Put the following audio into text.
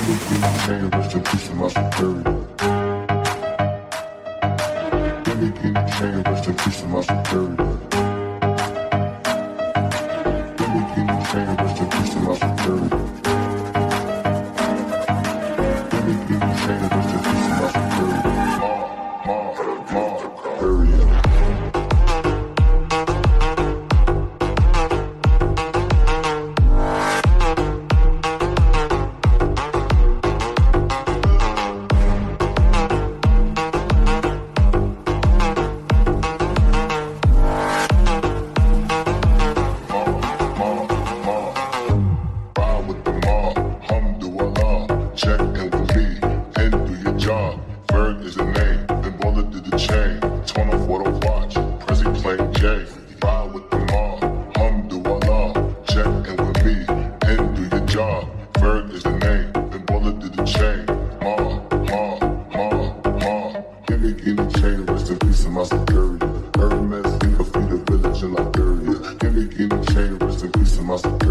chain, rest in peace to my superior. Give me guinea chain, rest in peace to my superior. Give me guinea chain, rest in peace to my superior. Give me guinea chain, rest in peace to my superior. Superior. Check in with me and do your job. Bird is the name, then bullet did the chain. Torn off what I watch, Prezi playing J. Ride with the mob, alhamdulillah. Check in with me and do your job. Bird is the name, then bullet did the chain. Give me guinea chain, rest in peace to my superior. Hermes, think of the village in Liberia. Give me guinea chain, rest in peace to my superior.